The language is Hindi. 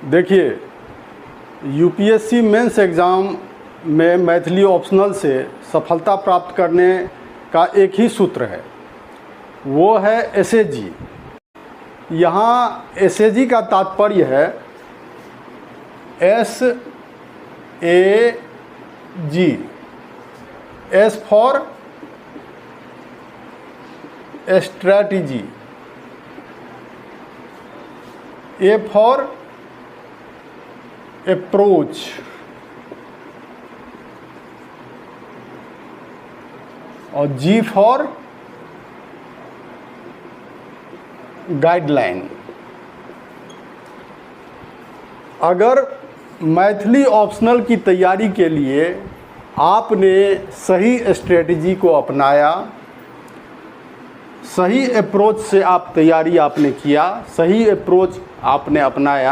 देखिए, यूपीएससी मेंस एग्ज़ाम में मैथिली ऑप्शनल से सफलता प्राप्त करने का एक ही सूत्र है, वो है एसएजी। यहाँ एसएजी का तात्पर्य है SAG, S for strategy, A for approach, और जी फॉर गाइडलाइन। अगर मैथिली ऑप्शनल की तैयारी के लिए आपने सही स्ट्रेटजी को अपनाया, सही अप्रोच से आप तैयारी आपने किया, सही अप्रोच आपने अपनाया,